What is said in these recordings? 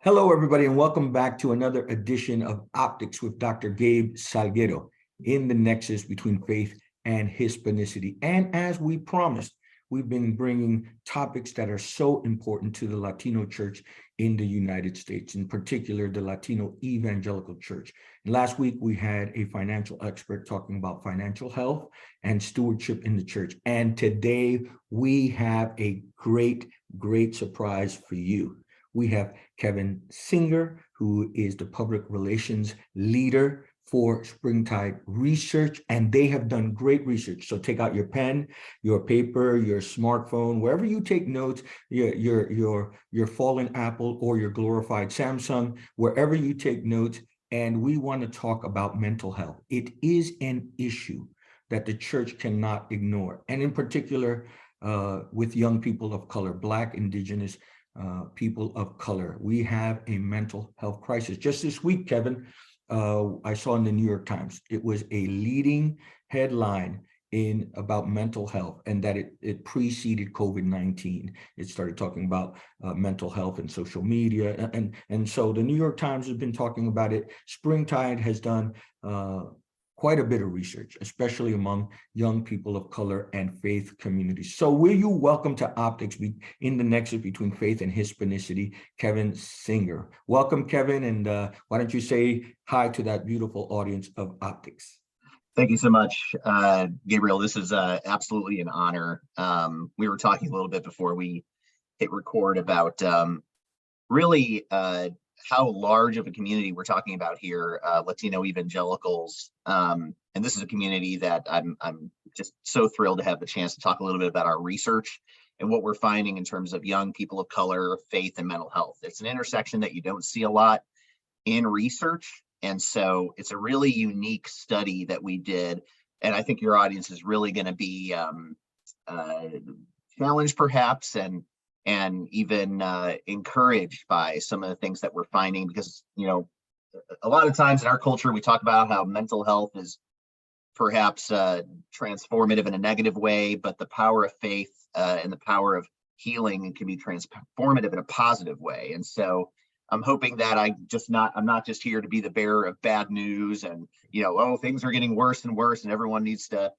Hello, everybody, and welcome back to another edition of Optics with Dr. Gabe Salguero in the nexus between faith and Hispanicity. And as we promised, we've been bringing topics that are so important to the Latino church in the United States, in particular, the Latino evangelical church. And last week, we had a financial expert talking about financial health and stewardship in the church. And today, we have a great surprise for you. We have Kevin Singer, who is the public relations leader for Springtide Research, and they have done great research. So take out your pen, your paper, your smartphone, wherever you take notes, your fallen Apple or your glorified Samsung, wherever you take notes, and we want to talk about mental health. It is an issue that the church cannot ignore, and in particular, with young people of color, Black, Indigenous, people of color. We have a mental health crisis. Just this week, Kevin, I saw in the New York Times, it was a leading headline about mental health, and that it preceded COVID-19. It started talking about mental health and social media. And so the New York Times has been talking about it. Springtide has done quite a bit of research, especially among young people of color and faith communities. So will you welcome to Optics in the nexus between faith and Hispanicity, Kevin Singer. Welcome, Kevin, and why don't you say hi to that beautiful audience of Optics? Thank you so much, Gabriel. This is absolutely an honor. We were talking a little bit before we hit record about really how large of a community we're talking about here, Latino evangelicals. And this is a community that I'm just so thrilled to have the chance to talk a little bit about our research and what we're finding in terms of young people of color, faith, and mental health. It's an intersection that you don't see a lot in research. And so it's a really unique study that we did. And I think your audience is really going to be challenged perhaps, and even encouraged by some of the things that we're finding, because, you know, a lot of times in our culture, we talk about how mental health is perhaps transformative in a negative way, but the power of faith and the power of healing can be transformative in a positive way. And so I'm hoping that I'm not just here to be the bearer of bad news and, you know, oh, things are getting worse and worse and everyone needs to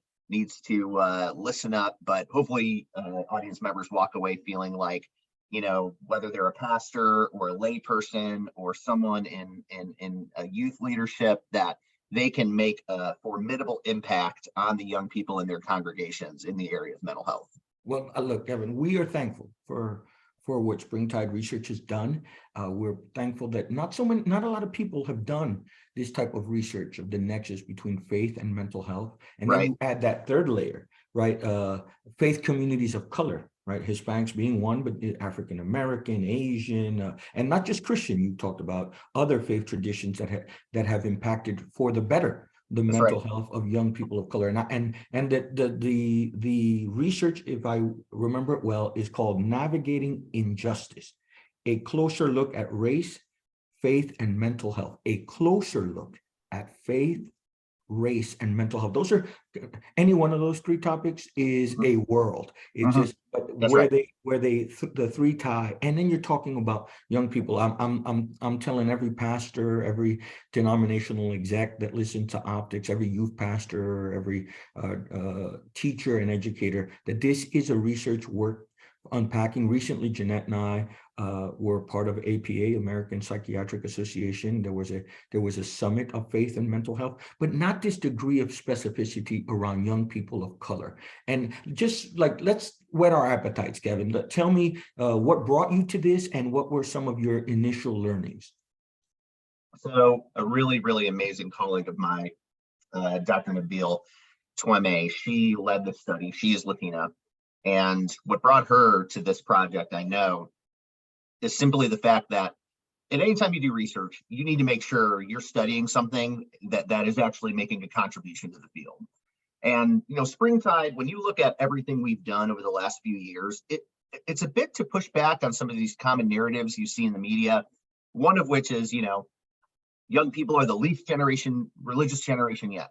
listen up, but hopefully audience members walk away feeling like, you know, whether they're a pastor or a lay person or someone in a youth leadership, that they can make a formidable impact on the young people in their congregations in the area of mental health. Well, look, Kevin, we are thankful for what Springtide Research has done. We're thankful that not a lot of people have done this type of research of the nexus between faith and mental health. And then you add that third layer, right? Faith communities of color, right? Hispanics being one, but African American, Asian, and not just Christian. You talked about other faith traditions that have impacted for the better the mental health of young people of color. And the research, if I remember it well, is called Navigating Injustice, a closer look at race, faith, and mental health. A closer look at faith, race, and mental health. Those are, any one of those three topics is a world. It's just the three tie. And then you're talking about young people. I'm telling every pastor, every denominational exec that listens to Optics, every youth pastor, every teacher and educator, that this is a research work unpacking. Recently, Jeanette and I were part of APA, American Psychiatric Association. There was a summit of faith and mental health, but not this degree of specificity around young people of color. And just like, let's whet our appetites, Kevin. Tell me what brought you to this and what were some of your initial learnings? So a really, really amazing colleague of mine, Dr. Nabil Tweme, she led the study. She is Latina. And what brought her to this project, I know, is simply the fact that at any time you do research, you need to make sure you're studying something that is actually making a contribution to the field. And, you know, Springtide, when you look at everything we've done over the last few years, it's a bit to push back on some of these common narratives you see in the media, one of which is, you know, young people are the least religious generation yet.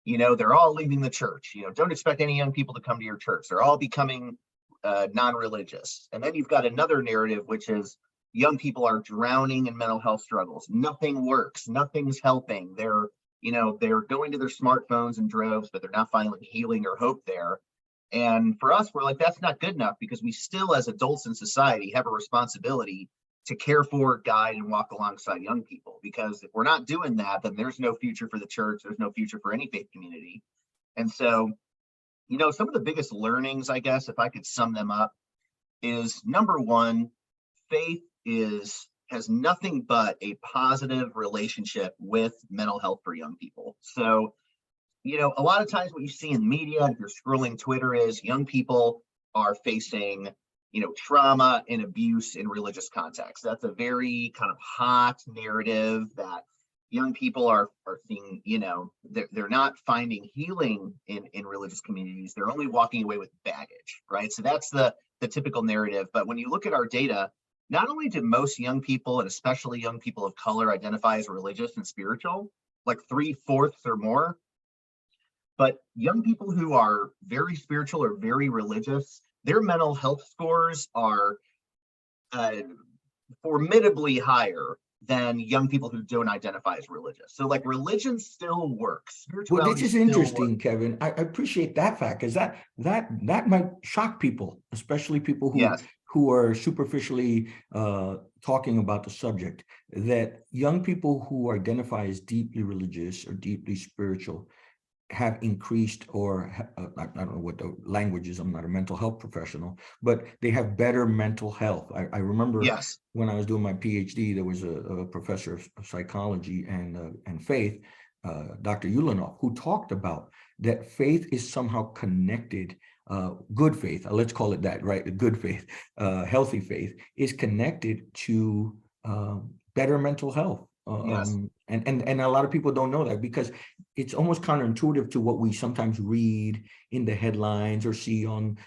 You know, they're all leaving the church. You know, don't expect any young people to come to your church. They're all becoming non-religious. And then you've got another narrative, which is young people are drowning in mental health struggles. Nothing works. Nothing's helping. They're going to their smartphones in droves, but they're not finding healing or hope there. And for us, we're like, that's not good enough, because we still, as adults in society, have a responsibility to care for, guide, and walk alongside young people. Because if we're not doing that, then there's no future for the church. There's no future for any faith community. And so, some of the biggest learnings, I guess, if I could sum them up, is number one, faith has nothing but a positive relationship with mental health for young people. So, a lot of times what you see in media, if you're scrolling Twitter, is young people are facing, trauma and abuse in religious contexts. That's a very kind of hot narrative that young people are seeing. They're not finding healing in religious communities. They're only walking away with baggage, right? So that's the typical narrative. But when you look at our data, not only do most young people, and especially young people of color, identify as religious and spiritual, like 3/4 or more, but young people who are very spiritual or very religious, their mental health scores are formidably higher than young people who don't identify as religious. So like religion still works. Well, this Spirituality is still interesting, works. Kevin. I appreciate that fact, because that might shock people, especially people Yes. who are superficially talking about the subject. That young people who identify as deeply religious or deeply spiritual have increased, or I don't know what the language is. I'm not a mental health professional, but they have better mental health. I remember Yes. when I was doing my PhD, there was a professor of psychology and faith, Dr. Ulanov, who talked about that faith is somehow connected. Good faith, let's call it that, right? Good faith, healthy faith is connected to better mental health. Yes. And a lot of people don't know that, because it's almost counterintuitive to what we sometimes read in the headlines or see on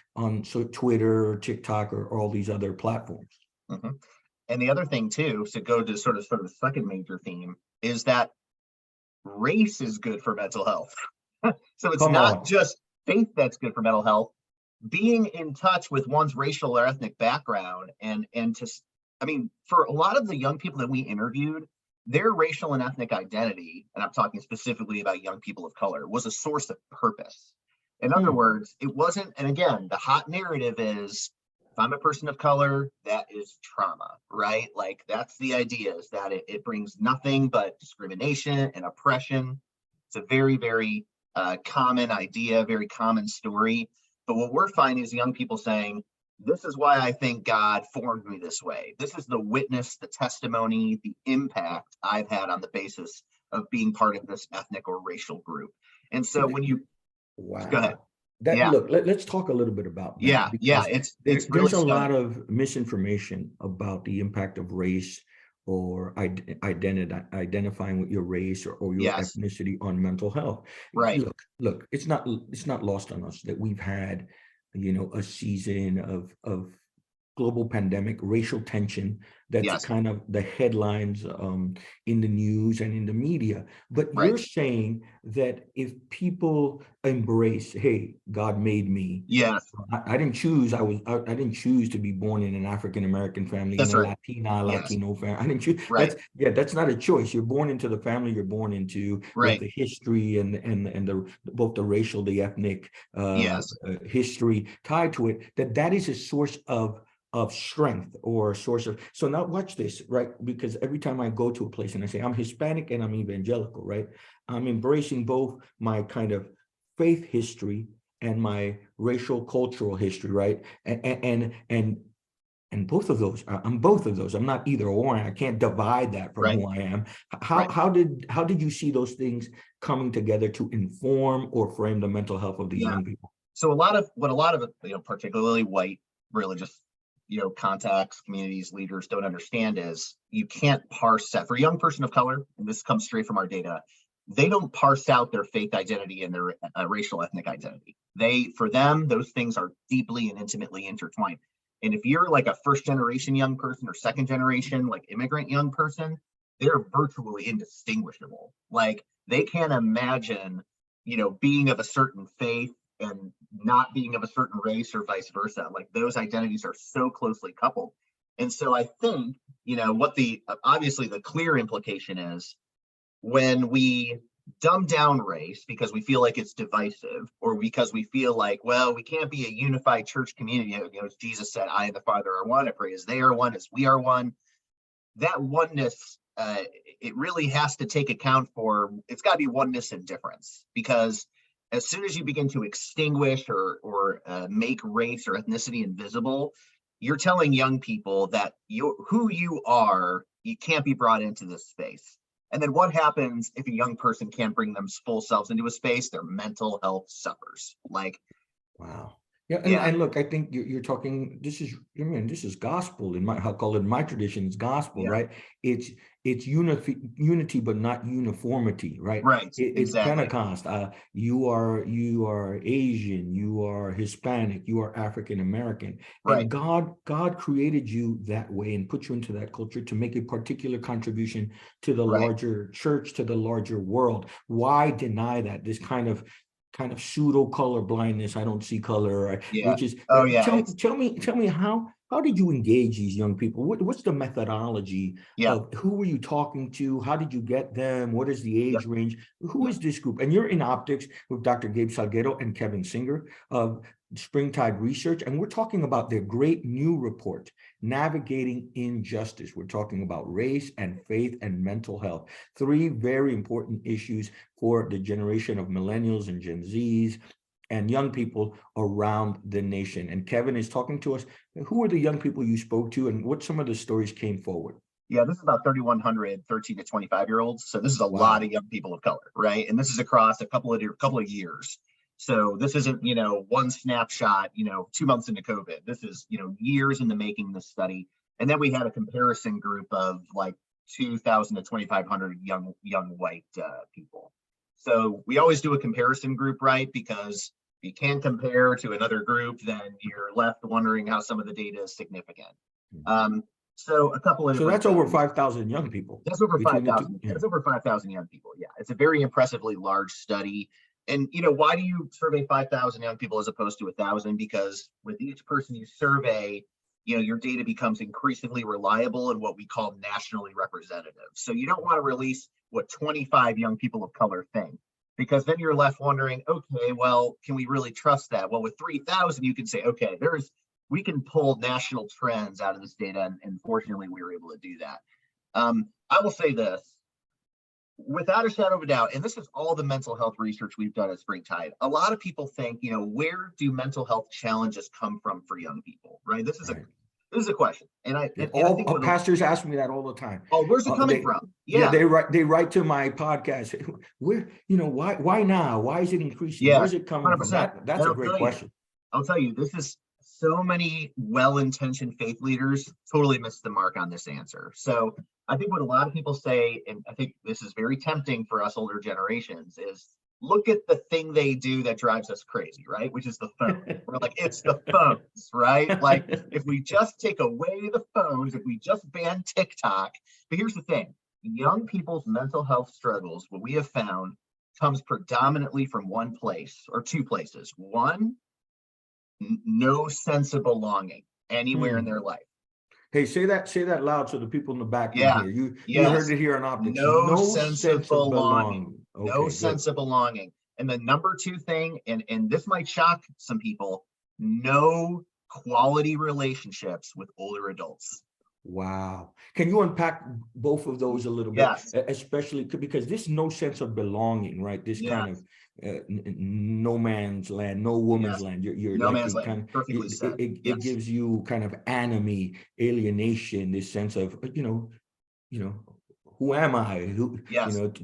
Twitter or TikTok or all these other platforms. Mm-hmm. And the other thing too, to go to sort of the second major theme, is that race is good for mental health. So it's Come not on. just faith that's good for mental health. Being in touch with one's racial or ethnic background, and for a lot of the young people that we interviewed, their racial and ethnic identity, and I'm talking specifically about young people of color, was a source of purpose. In other words, it wasn't, and again, the hot narrative is, if I'm a person of color, that is trauma, right? Like that's the idea, is that it brings nothing but discrimination and oppression. It's a very, very common idea, very common story. But what we're finding is young people saying, this is why I think God formed me this way. This is the witness, the testimony, the impact I've had on the basis of being part of this ethnic or racial group. And so when you go ahead. Wow. That Yeah. Look, let's talk a little bit about that, Yeah. Yeah. because It's really there's a lot stunning. of misinformation about the impact of race or identifying with your race or your Yes. ethnicity on mental health. Right. Look, it's not lost on us that we've had, a season of global pandemic, racial tension, that's Yes. kind of the headlines in the news and in the media. But Right. you're saying that if people embrace, hey, God made me, Yes. I didn't choose. I didn't choose to be born in an African American family, in That's a right. Yes. Latino family. I didn't choose. Right. That's not a choice. You're born into the family you're born into, with Right. the history and the both the racial, the ethnic Yes. history tied to it. That is a source of strength, or a source of. So now watch this, right? Because every time I go to a place and I say I'm Hispanic and I'm evangelical, right? I'm embracing both my kind of faith history and my racial cultural history, right? And both of those, I'm both of those. I'm not either or. I can't divide that from Right. who I am. Right. How did you see those things coming together to inform or frame the mental health of these Yeah. young people? So a lot of particularly white religious, contacts, communities, leaders don't understand is you can't parse that for a young person of color. And this comes straight from our data. They don't parse out their faith identity and their racial ethnic identity. For them, those things are deeply and intimately intertwined. And if you're like a first generation young person or second generation, like immigrant young person, they're virtually indistinguishable. Like they can't imagine, being of a certain faith and not being of a certain race or vice versa. Like those identities are so closely coupled. And so I think what the obviously the clear implication is when we dumb down race because we feel like it's divisive, or because we feel like, well, we can't be a unified church community. As Jesus said, I and the Father are one. I pray as they are one, as we are one. That oneness, it really has to take account for, it's got to be oneness and difference, because as soon as you begin to extinguish or make race or ethnicity invisible, you're telling young people that who you are, you can't be brought into this space. And then what happens if a young person can't bring them full selves into a space? Their mental health suffers. Wow. Yeah, and look, I think you're talking. This is gospel in I'll call it in my tradition. It's gospel, right? It's unity, but not uniformity, right? Right. It's Exactly. Pentecost. You are Asian, you are Hispanic, you are African American, Right. and God created you that way and put you into that culture to make a particular contribution to the larger church, to the larger world. Why deny that? This kind of pseudo color blindness. I don't see color, right? Yeah. Which is, tell me how did you engage these young people? What's the methodology of who were you talking to? How did you get them? What is the age range? Who is this group? And you're in optics with Dr. Gabe Salguero and Kevin Singer of Springtide Research, and we're talking about their great new report, Navigating Injustice. We're talking about race and faith and mental health, 3 very important issues for the generation of millennials and Gen Zs and young people around the nation. And Kevin is talking to us. Who are the young people you spoke to, and what some of the stories came forward? Yeah, this is about 3,100 13 to 25-year-olds. So this is a lot of young people of color, right? And this is across a couple of years. So this isn't, one snapshot, 2 months into COVID. This is, years in the making, this study. And then we had a comparison group of like 2,000 to 2,500 young white people. So we always do a comparison group, right? Because if you can't compare to another group, then you're left wondering how some of the data is significant. So a couple of that's over 5,000 young people. That's over 5,000. That's over 5,000 young people. Yeah, it's a very impressively large study. And why do you survey 5,000 young people as opposed to 1,000? Because with each person you survey, your data becomes increasingly reliable and what we call nationally representative. So you don't want to release what 25 young people of color think, because then you're left wondering, okay, well, can we really trust that? Well, with 3,000, you can say, okay, we can pull national trends out of this data, and fortunately, we were able to do that. I will say this, without a shadow of a doubt, and this is all the mental health research we've done at Springtide, a lot of people think, where do mental health challenges come from for young people, right? This is a question. And I think pastors ask me that all the time. Oh, where's it coming from? Yeah, they write to my podcast. Where, why now? Why is it increasing? Yeah, where's it coming 100%. From? That's a great question. I'll tell you, this is so many well-intentioned faith leaders totally missed the mark on this answer. So I think what a lot of people say, and I think this is very tempting for us older generations, is look at the thing they do that drives us crazy, right? Which is the phone. We're like, it's the phones, right? Like, if we just take away the phones, if we just ban TikTok. But here's the thing, young people's mental health struggles, what we have found, comes predominantly from one place or 2 places. One, no sense of belonging anywhere in their life. Hey, say that loud so the people in the back can hear. You heard it here on Optics. No sense of belonging. Okay, no sense of belonging. And the number 2 thing, and this might shock some people, no quality relationships with older adults. Wow. Can you unpack both of those a little bit? Yes. Especially because this no sense of belonging, right? This kind of no man's land, no woman's land. You're no like man's land. Perfectly said. It gives you kind of enemy, alienation, this sense of, who am I?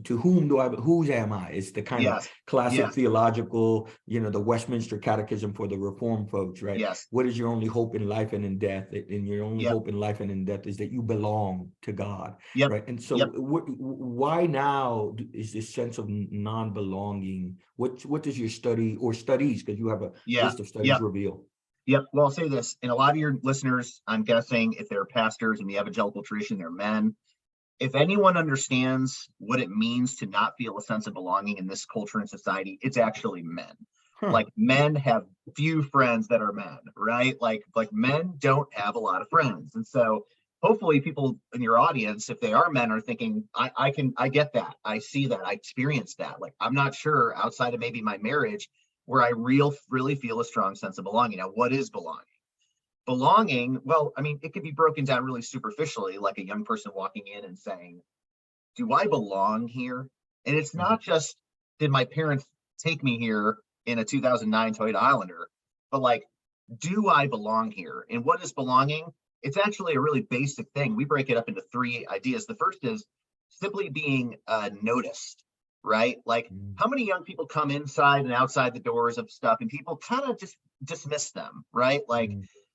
To whom do I? Whose am I? It's the kind of classic theological, the Westminster Catechism for the Reformed folks, right? Yes. What is your only hope in life and in death? And your only hope in life and in death is that you belong to God, right? And so, why now is this sense of non-belonging? What does your study or studies, because you have a list of studies, reveal? Yep. Well, I'll say this, and a lot of your listeners, I'm guessing, if they're pastors in the evangelical tradition, they're men. If anyone understands what it means to not feel a sense of belonging in this culture and society, it's actually men. Like, men have few friends that are men, right? Like men don't have a lot of friends. And so hopefully people in your audience, if they are men, are thinking, I get that. I see that. I experienced that. Like, I'm not sure outside of maybe my marriage where I really feel a strong sense of belonging. Now, what is belonging? Belonging, well, I mean, it could be broken down really superficially, like a young person walking in and saying, do I belong here? And it's not just, did my parents take me here in a 2009 Toyota Highlander, but like, do I belong here? And what is belonging? It's actually a really basic thing. We break it up into three ideas. The first is simply being noticed, right? Like, how many young people come inside and outside the doors of stuff and people kind of just dismiss them, right? Like,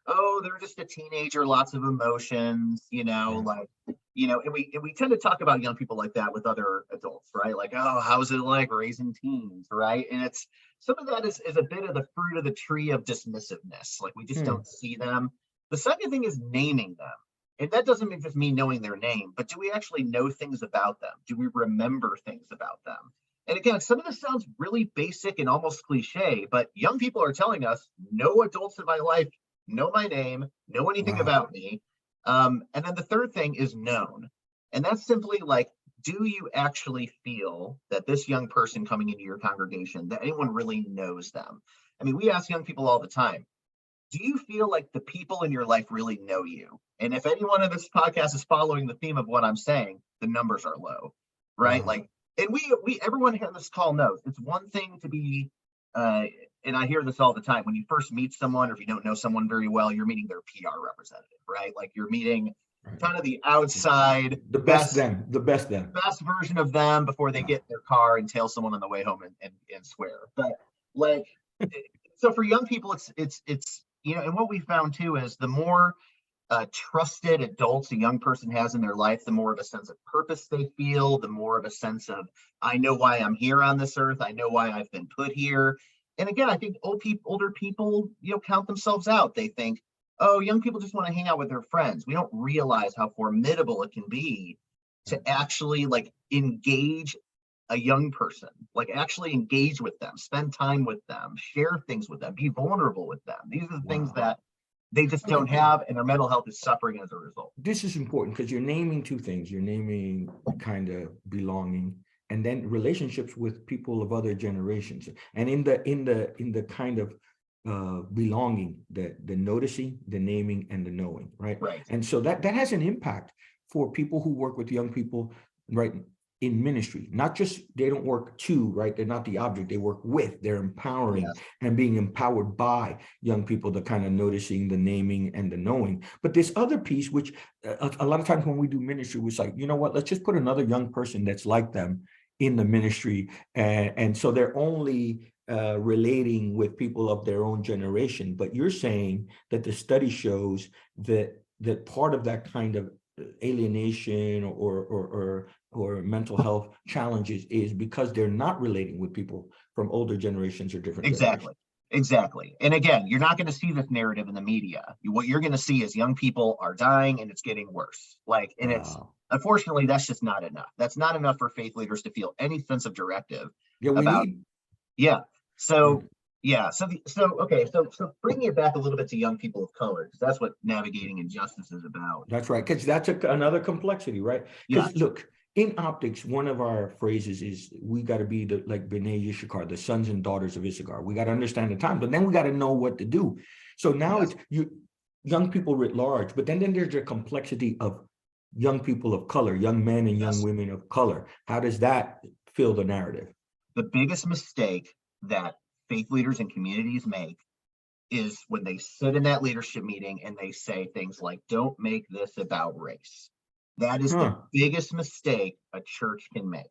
oh, they're just a teenager, lots of emotions, like, and we tend to talk about young people like that with other adults, right? Like, oh, how's it like raising teens, right? And it's, some of that is a bit of the fruit of the tree of dismissiveness. Like, we just don't see them. The second thing is naming them. And that doesn't just mean knowing their name, but do we actually know things about them? Do we remember things about them? And again, some of this sounds really basic and almost cliche, but young people are telling us, no adults in my life know my name, know anything about me. And then the third thing is known. And that's simply like, do you actually feel that this young person coming into your congregation, that anyone really knows them? I mean, we ask young people all the time, do you feel like the people in your life really know you? And if anyone in this podcast is following the theme of what I'm saying, the numbers are low, right? Like, and everyone here on this call knows it's one thing to be, and I hear this all the time, when you first meet someone, or if you don't know someone very well, you're meeting their PR representative, right? Like, you're meeting kind of the outside, the best version of them before they get in their car and tail someone on the way home and swear. But like, so for young people, it's and what we found too is the more trusted adults a young person has in their life, the more of a sense of purpose they feel, the more of a sense of, I know why I'm here on this earth, I know why I've been put here. And again, I think older people, count themselves out. They think, oh, young people just want to hang out with their friends. We don't realize how formidable it can be to actually like engage a young person, like actually engage with them, spend time with them, share things with them, be vulnerable with them. These are the things that they just don't have, and their mental health is suffering as a result. This is important because you're naming two things. You're naming kind of belonging, and then relationships with people of other generations. And in the kind of belonging, the noticing, the naming, and the knowing, right? And so that has an impact for people who work with young people, right, in ministry. Not just, they don't work to, right? They're not the object, they work with, they're empowering and being empowered by young people, the kind of noticing, the naming, and the knowing. But this other piece, which a lot of times when we do ministry, we're like, you know what, let's just put another young person that's like them in the ministry. And so they're only relating with people of their own generation. But you're saying that the study shows that part of that kind of alienation or mental health challenges is because they're not relating with people from older generations or different generations. Exactly. And again, you're not going to see this narrative in the media. What you're going to see is young people are dying and it's getting worse. Like, and it's, unfortunately, that's just not enough. That's not enough for faith leaders to feel any sense of directive about. So bringing it back a little bit to young people of color, because that's what navigating injustice is about. That's right, because that's another complexity, right? Because look, in optics, one of our phrases is we got to be like B'nai Yishakar, the sons and daughters of Issachar. We got to understand the time, but then we got to know what to do. So now it's young people writ large, but then there's the complexity of young people of color, young men and young women of color. How does that fill the narrative? The biggest mistake that faith leaders and communities make is when they sit in that leadership meeting and they say things like, don't make this about race. That is the biggest mistake a church can make,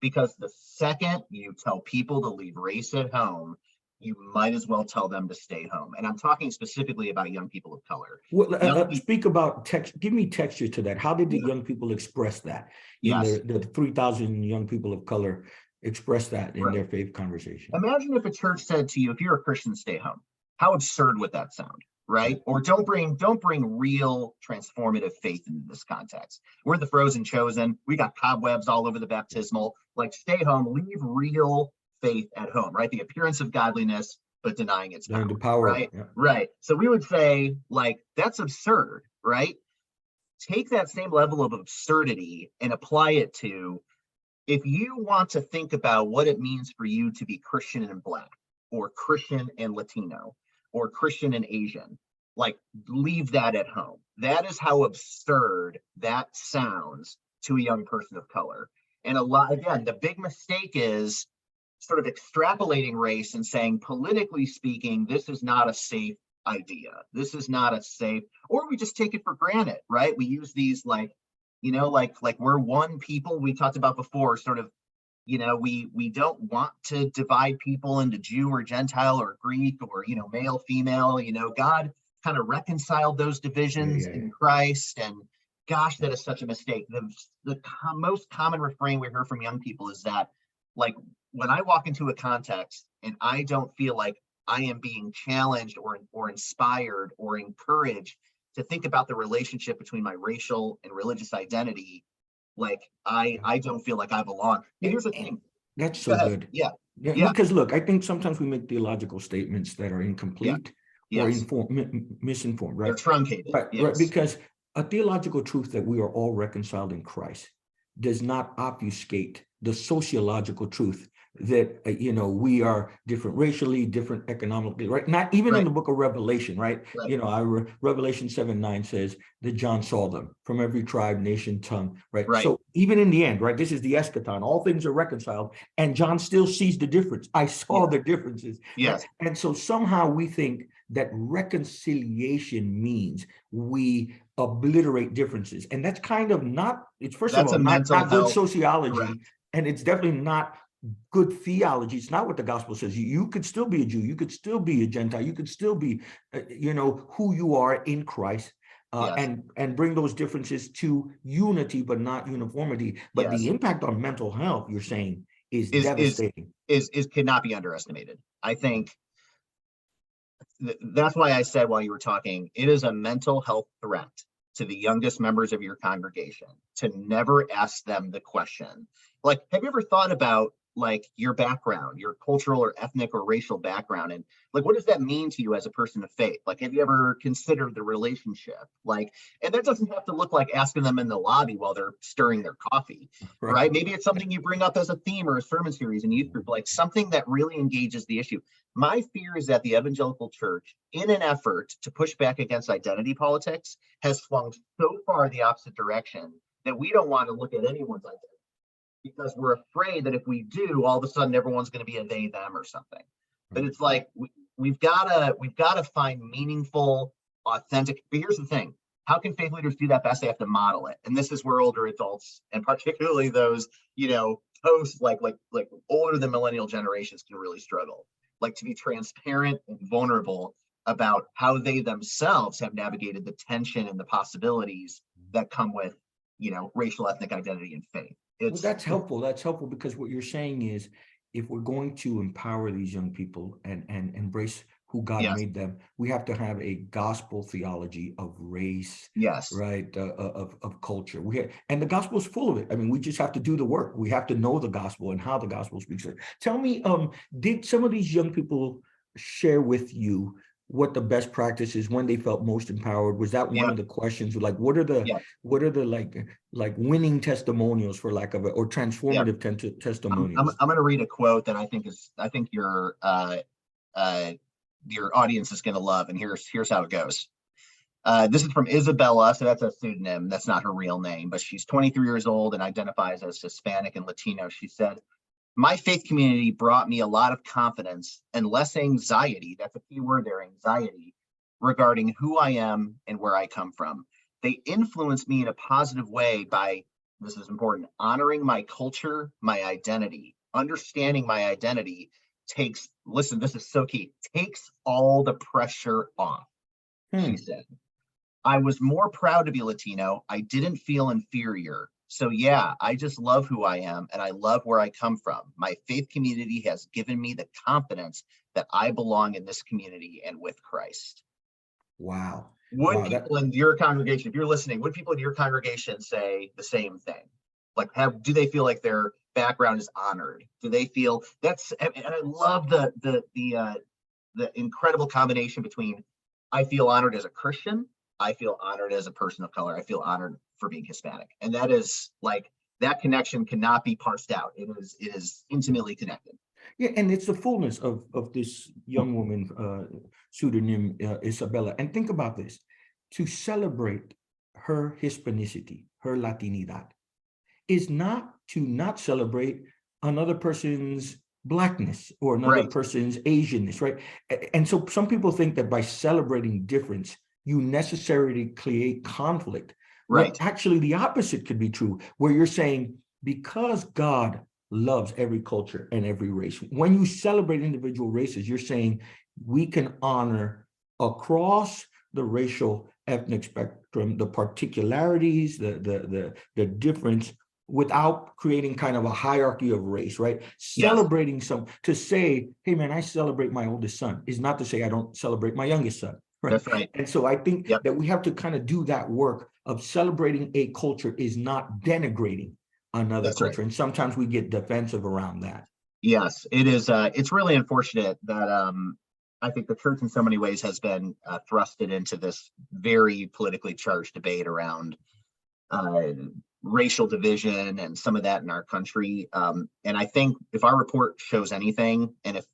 because the second you tell people to leave race at home, you might as well tell them to stay home. And I'm talking specifically about young people of color. Well, speak about text. Give me texture to that. How did the young people express that? The 3,000 young people of color express that in their faith conversation. Imagine if a church said to you, if you're a Christian, stay home. How absurd would that sound, right? Or don't bring real transformative faith into this context. We're the frozen chosen. We got cobwebs all over the baptismal. Like, stay home, leave real faith at home, right? The appearance of godliness, but denying its power, right? Right. So we would say, like, that's absurd, right? take that same level of absurdity and apply it to, if you want to think about what it means for you to be Christian and Black, or Christian and Latino, or Christian and Asian, like, leave that at home. That is how absurd that sounds to a young person of color. And again, the big mistake is sort of extrapolating race and saying, politically speaking, this is not a safe idea. This is not a safe, or we just take it for granted, right? We use these like, like we're one people we talked about before, sort of, we don't want to divide people into Jew or Gentile or Greek or, male, female, God kind of reconciled those divisions in Christ. And gosh, that is such a mistake. The most common refrain we hear from young people is that, like, when I walk into a context and I don't feel like I am being challenged or inspired or encouraged to think about the relationship between my racial and religious identity, like I don't feel like I belong. And here's the thing. That's so good. Yeah. Because look, I think sometimes we make theological statements that are incomplete or misinformed, right? They're truncated. Right. Because a theological truth that we are all reconciled in Christ does not obfuscate the sociological truth that we are different racially, different economically, right? Not even in the book of Revelation, right? Revelation 7:9 says that John saw them from every tribe, nation, tongue, right? So even in the end, right, this is the eschaton, all things are reconciled, and John still sees the difference. I saw the differences. Yes. Right? And so somehow we think that reconciliation means we obliterate differences, and that's kind of not, it's first of all not good sociology, and it's definitely not good theology. It's not what the gospel says. You could still be a Jew, you could still be a Gentile, you could still be who you are in Christ, and bring those differences to unity but not uniformity. But the impact on mental health, you're saying, is devastating. Is cannot be underestimated. I think that's why I said while you were talking, it is a mental health threat to the youngest members of your congregation to never ask them the question, like, have you ever thought about, like, your background, your cultural or ethnic or racial background, and, like, what does that mean to you as a person of faith? Like, have you ever considered the relationship? Like, and that doesn't have to look like asking them in the lobby while they're stirring their coffee, right? Maybe it's something you bring up as a theme or a sermon series in youth group, like something that really engages the issue. My fear is that the evangelical church, in an effort to push back against identity politics, has swung so far the opposite direction that we don't want to look at anyone's identity, because we're afraid that if we do, all of a sudden everyone's going to be a they, them or something. But it's like, we've got to find meaningful, authentic. But here's the thing: how can faith leaders do that best? They have to model it, and this is where older adults, and particularly those post like older than millennial generations, can really struggle. Like, to be transparent and vulnerable about how they themselves have navigated the tension and the possibilities that come with racial, ethnic identity and faith. That's helpful. That's helpful, because what you're saying is, if we're going to empower these young people and embrace who God made them, we have to have a gospel theology of race, right, of culture. And the gospel is full of it. I mean, we just have to do the work. We have to know the gospel and how the gospel speaks. Tell me, did some of these young people share with you what the best practice is when they felt most empowered? Was that one of the questions? Like, what are the like winning testimonials, for lack of it, or transformative testimonials? I'm going to read a quote that I think your audience is going to love, and here's how it goes. This is from Isabella, so that's a pseudonym. That's not her real name, but she's 23 years old and identifies as Hispanic and Latino. She said, "My faith community brought me a lot of confidence and less anxiety." That's a key word there, anxiety, regarding who I am and where I come from. They influenced me in a positive way by, this is important, honoring my culture, my identity. Understanding my identity takes, listen, this is so key, takes all the pressure off. She said, "I was more proud to be Latino. I didn't feel inferior. So yeah, I just love who I am and I love where I come from. My faith community has given me the confidence that I belong in this community and with Christ." Wow. Would people in your congregation, if you're listening, would people in your congregation say the same thing? Like, do they feel like their background is honored? Do they feel that's, and I love the incredible combination between, I feel honored as a Christian, I feel honored as a person of color. I feel honored for being Hispanic. And that is like, that connection cannot be parsed out. It is intimately connected. Yeah, and it's the fullness of this young woman, pseudonym Isabella. And think about this: to celebrate her Hispanicity, her Latinidad, is not to not celebrate another person's blackness or another Right, person's Asianness, right? And so some people think that by celebrating difference, you necessarily create conflict. When right. actually the opposite could be true, where you're saying, because God loves every culture and every race, when you celebrate individual races, you're saying we can honor across the racial ethnic spectrum the particularities, the difference, without creating kind of a hierarchy of race, right? Yes, Celebrating some, to say, hey man, I celebrate my oldest son, is not to say I don't celebrate my youngest son, right? that's right. And so I think Yep. that we have to kind of do that work of celebrating a culture is not denigrating another That's right. culture. And sometimes we get defensive around that. Yes, it is. It's really unfortunate that I think the church in so many ways has been thrusted into this very politically charged debate around uh, racial division and some of that in our country. And I think if our report shows anything, and if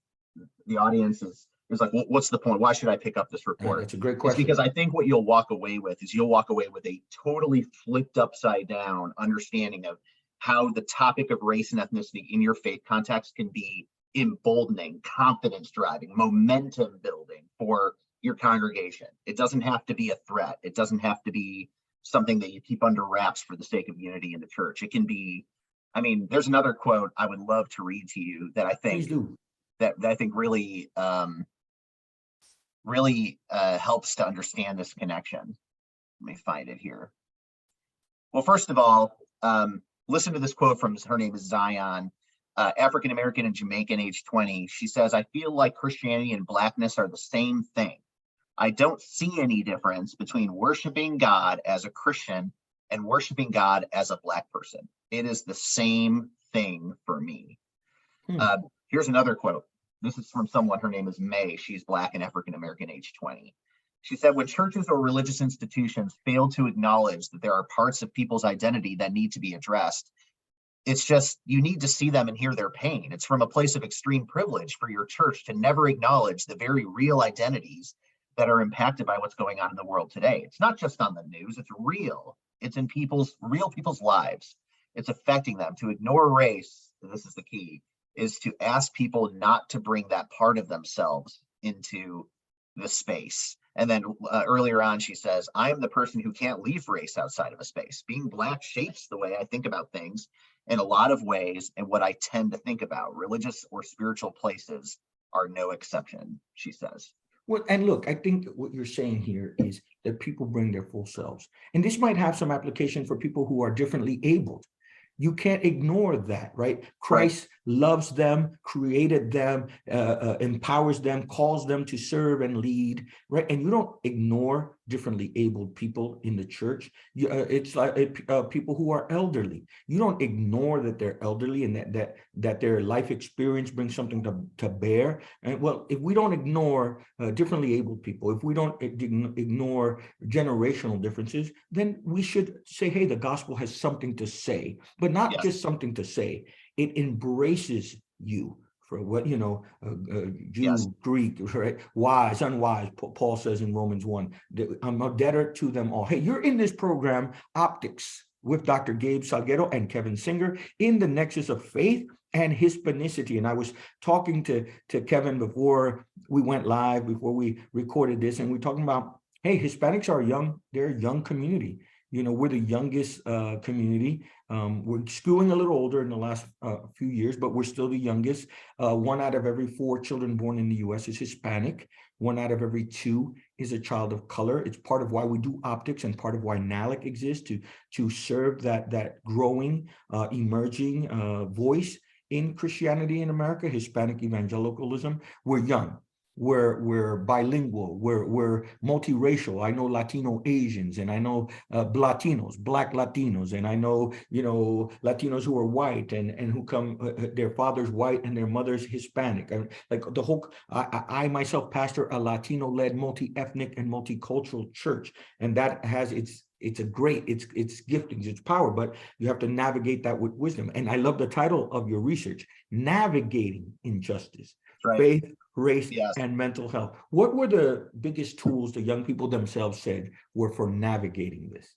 the audience is like, well, what's the point? Why should I pick up this report? That's a great It's because question. I think what you'll walk away with is you'll walk away with a totally flipped upside down understanding of how the topic of race and ethnicity in your faith context can be emboldening, confidence driving, momentum building for your congregation. It doesn't have to be a threat. It doesn't have to be something that you keep under wraps for the sake of unity in the church. It can be, I mean, there's another quote I would love to read to you that Please do. I think really helps to understand this connection. Let me find it here. Well, first of all, listen to this quote from, her name is Zion, African American and Jamaican, age 20. She says, "I feel like Christianity and Blackness are the same thing. I don't see any difference between worshiping God as a Christian and worshiping God as a Black person. It is the same thing for me." Hmm. Here's another quote. This is from someone, her name is May. She's Black and African American, age 20. She said, "When churches or religious institutions fail to acknowledge that there are parts of people's identity that need to be addressed, it's just, you need to see them and hear their pain. It's from a place of extreme privilege for your church to never acknowledge the very real identities that are impacted by what's going on in the world today. It's not just on the news, it's real. It's in real people's lives. It's affecting them. To ignore race, this is the key, is to ask people not to bring that part of themselves into the space." And then earlier on, she says, "I am the person who can't leave race outside of a space. Being Black shapes the way I think about things in a lot of ways and what I tend to think about. Religious or spiritual places are no exception," she says. Well, and look, I think what you're saying here is that people bring their full selves. And this might have some application for people who are differently abled. You can't ignore that, right? Right. Christ loves them, created them, empowers them, calls them to serve and lead, right? And you don't ignore differently abled people in the church. It's like people who are elderly. You don't ignore that they're elderly and that their life experience brings something to bear. And well, if we don't ignore differently abled people, if we don't ignore generational differences, then we should say, hey, the gospel has something to say, but not Yes. just something to say. It embraces you for what, Yes. Jew, Greek, right? Wise, unwise. Paul says in Romans 1, I'm a debtor to them all. Hey, you're in this program, Optics, with Dr. Gabe Salguero and Kevin Singer, in the nexus of faith and Hispanicity. And I was talking to Kevin before we went live, before we recorded this, and we're talking about, hey, Hispanics are young, they're a young community. We're the youngest community. We're skewing a little older in the last few years, but we're still the youngest. 1 out of every 4 children born in the US is Hispanic. 1 out of every 2 is a child of color. It's part of why we do optics and part of why NaLEC exists, to serve that growing, emerging voice in Christianity in America, Hispanic evangelicalism. We're young. we're bilingual, we're multiracial. I know Latino Asians, and I know Latinos, Black Latinos, and I know, you know, Latinos who are white and who come, their father's white and their mother's Hispanic. Like the whole, I myself pastor a Latino-led, multi-ethnic and multicultural church, and that has it's a great, it's giftings, it's power, but you have to navigate that with wisdom. And I love the title of your research, Navigating Injustice, Right. Faith, Race, Yes. and Mental Health. What were the biggest tools the young people themselves said were for navigating this?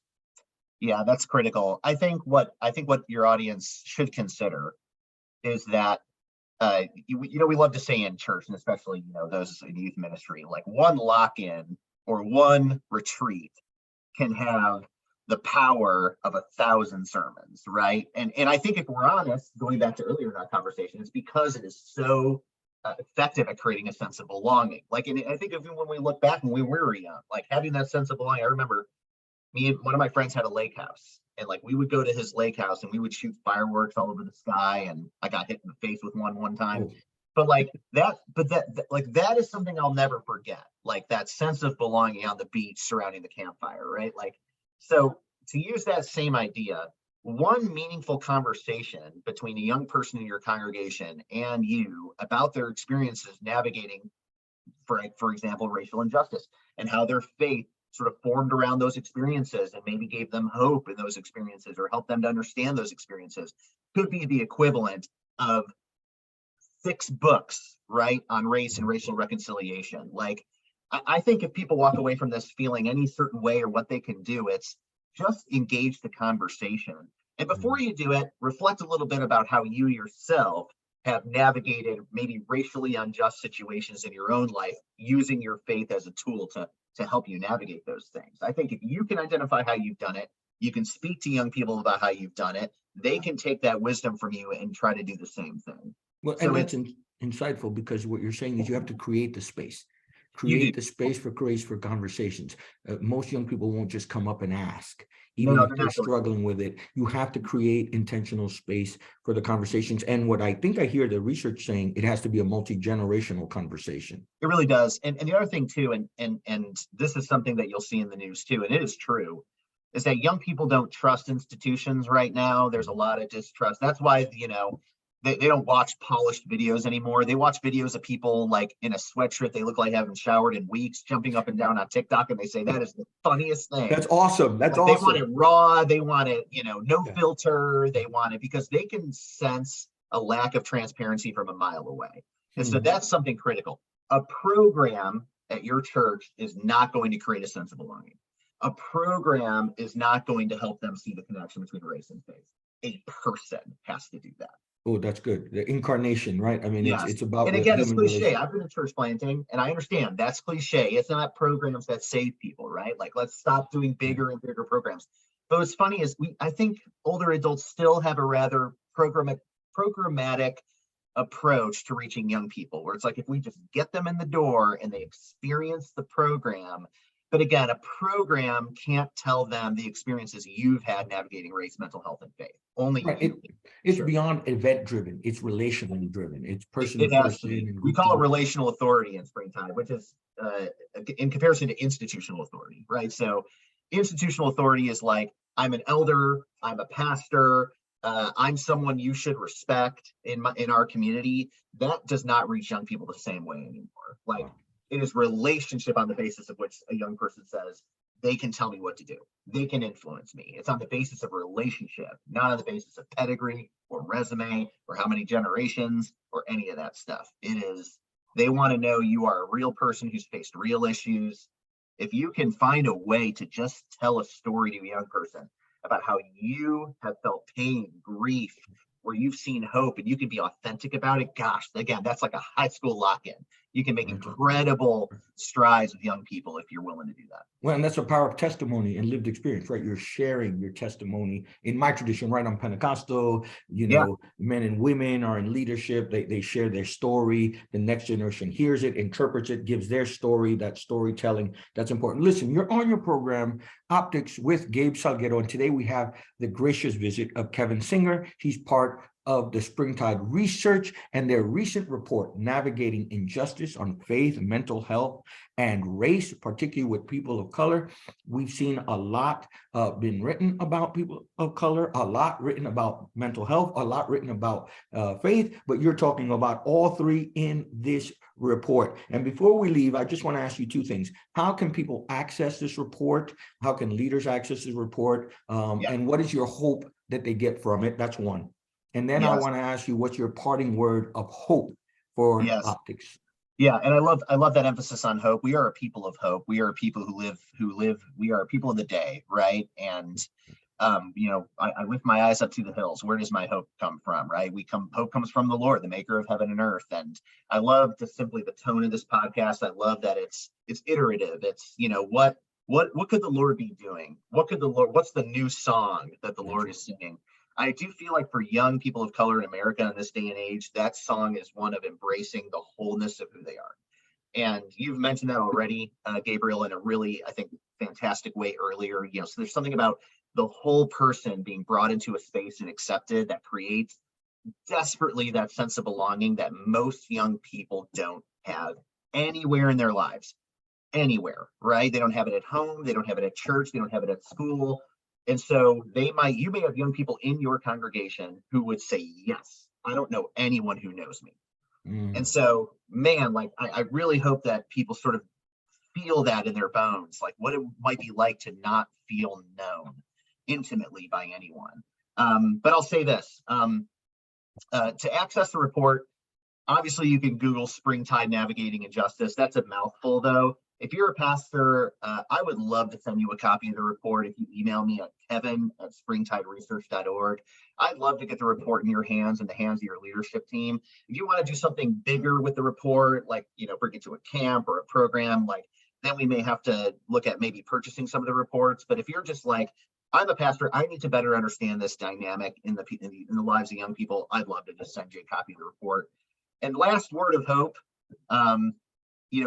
Yeah, that's critical. I think what your audience should consider is that you know, we love to say in church, and especially, you know, those in youth ministry, like one lock-in or one retreat can have the power of 1,000 sermons, right? And I think if we're honest, going back to earlier in our conversation, it's because it is so effective at creating a sense of belonging. Like, and I think even when we look back when we were young, like having that sense of belonging. I remember me and one of my friends had a lake house, and like we would go to his lake house and we would shoot fireworks all over the sky, and I got hit in the face with one time. Oh, But like that is something I'll never forget, like that sense of belonging on the beach surrounding the campfire, right? Like, so to use that same idea, one meaningful conversation between a young person in your congregation and you about their experiences navigating, for example, racial injustice, and how their faith sort of formed around those experiences and maybe gave them hope in those experiences or helped them to understand those experiences, could be the equivalent of 6 books, right, on race and racial reconciliation. Like, I think if people walk away from this feeling any certain way or what they can do, it's just engage the conversation. And before you do it, reflect a little bit about how you yourself have navigated maybe racially unjust situations in your own life, using your faith as a tool to help you navigate those things. I think if you can identify how you've done it, you can speak to young people about how you've done it. They can take that wisdom from you and try to do the same thing. well, So and that's insightful, because what you're saying is you have to create the space. Create the space for grace, for conversations. Most young people won't just come up and ask, even if they're struggling with it. You have to create intentional space for the conversations. And what I think I hear the research saying, it has to be a multi-generational conversation. It really does. And the other thing too, and this is something that you'll see in the news too, and it is true, is that young people don't trust institutions right now. There's a lot of distrust. That's why, you know, they don't watch polished videos anymore. They watch videos of people like in a sweatshirt they look like haven't showered in weeks, jumping up and down on TikTok, and they say that is the funniest thing. That's awesome. That's like, awesome. They want it raw. They want it, you know, no filter. They want it because they can sense a lack of transparency from a mile away. And so that's something critical. A program at your church is not going to create a sense of belonging. A program is not going to help them see the connection between race and faith. A person has to do that. Oh, that's good. The incarnation, right? I mean, yes. it's about, and again, it's cliche. I've been in church planting, and I understand that's cliche. It's not programs that save people, right? Like, let's stop doing bigger and bigger programs. But what's funny is I think older adults still have a rather programmatic approach to reaching young people, where it's like, if we just get them in the door and they experience the program. But again, a program can't tell them the experiences you've had navigating race, mental health, and faith. Only it's beyond event driven. It's relationally driven. It's person to person. We call it relational authority in Springtide, which is in comparison to institutional authority, right? So institutional authority is like, I'm an elder, I'm a pastor, I'm someone you should respect in our community. That does not reach young people the same way anymore. Like, it is relationship on the basis of which a young person says, they can tell me what to do. They can influence me. It's on the basis of relationship, not on the basis of pedigree or resume or how many generations or any of that stuff. It is, they want to know you are a real person who's faced real issues. If you can find a way to just tell a story to a young person about how you have felt pain, grief, where you've seen hope, and you can be authentic about it, gosh, again, that's like a high school lock-in. You can make incredible strides with young people if you're willing to do that. Well, and that's the power of testimony and lived experience, right? You're sharing your testimony. In my tradition, right, I'm Pentecostal, you know, men and women are in leadership. They share their story. The next generation hears it, interprets it, gives their story, that storytelling. That's important. Listen, you're on your program, Optics with Gabe Salguero, and today we have the gracious visit of Kevin Singer. He's part of the Springtide Research and their recent report, Navigating Injustice on Faith, Mental Health, and Race, particularly with people of color. We've seen a lot been written about people of color, a lot written about mental health, a lot written about faith, but you're talking about all three in this report. And before we leave, I just want to ask you two things. How can people access this report? How can leaders access this report? And what is your hope that they get from it? That's one. And then I want to ask you, what's your parting word of hope for optics? Yeah, and I love that emphasis on hope. We are a people of hope. We are a people who live, we are people of the day, right? And I lift my eyes up to the hills. Where does my hope come from, right? Hope comes from the Lord, the maker of heaven and earth. And I love simply the tone of this podcast. I love that it's iterative. It's, what could the Lord be doing? What's the new song that the Lord is singing? I do feel like for young people of color in America in this day and age, that song is one of embracing the wholeness of who they are. And you've mentioned that already, Gabriel, in a really, I think, fantastic way earlier. So there's something about the whole person being brought into a space and accepted that creates desperately that sense of belonging that most young people don't have anywhere in their lives, anywhere, right? They don't have it at home. They don't have it at church. They don't have it at school. And so you may have young people in your congregation who would say, yes, I don't know anyone who knows me. And so, man, I really hope that people sort of feel that in their bones, like what it might be like to not feel known intimately by anyone. But I'll say this, to access the report, obviously you can Google Springtide Navigating Injustice. That's a mouthful though. If you're a pastor, I would love to send you a copy of the report. If you email me at kevin@springtideresearch.org, I'd love to get the report in your hands and the hands of your leadership team. If you want to do something bigger with the report, like, bring it to a camp or a program, then we may have to look at maybe purchasing some of the reports. But if you're just like, I'm a pastor, I need to better understand this dynamic in the lives of young people, I'd love to just send you a copy of the report. And last word of hope,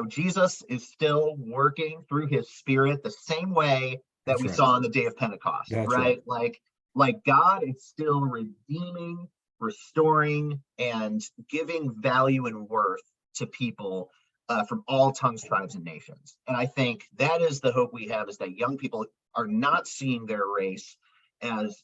Jesus is still working through his spirit the same way that we saw on the day of Pentecost, right? Like God is still redeeming, restoring, and giving value and worth to people from all tongues, tribes, and nations. And I think that is the hope we have, is that young people are not seeing their race as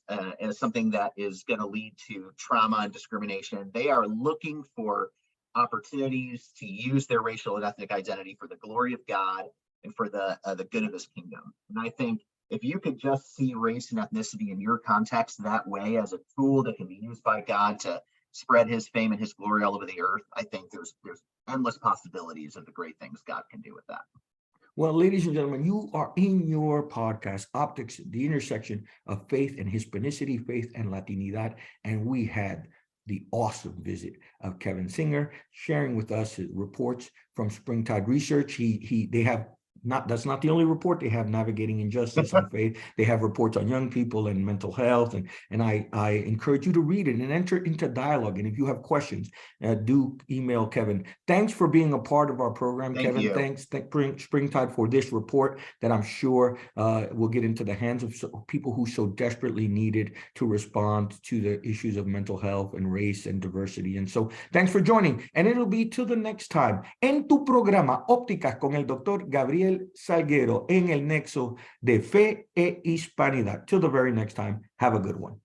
something that is going to lead to trauma and discrimination. They are looking for opportunities to use their racial and ethnic identity for the glory of God and for the good of his kingdom. And I think if you could just see race and ethnicity in your context that way, as a tool that can be used by God to spread his fame and his glory all over the earth, I think there's endless possibilities of the great things God can do with that. Well, ladies and gentlemen, you are in your podcast, Optics, the intersection of faith and Hispanicity, faith and Latinidad. And we had the awesome visit of Kevin Singer, sharing with us his reports from Springtide Research. They have that's not the only report. They have Navigating Injustice on Faith. They have reports on young people and mental health. And I encourage you to read it and enter into dialogue. And if you have questions, do email Kevin. Thanks for being a part of our program, Kevin. Thanks, Springtide, for this report that I'm sure will get into the hands of people who so desperately needed to respond to the issues of mental health and race and diversity. And so thanks for joining. And it'll be till the next time. En tu programa Ópticas con el Dr. Gabriel Salguero en el nexo de fe e hispanidad. Till the very next time, have a good one.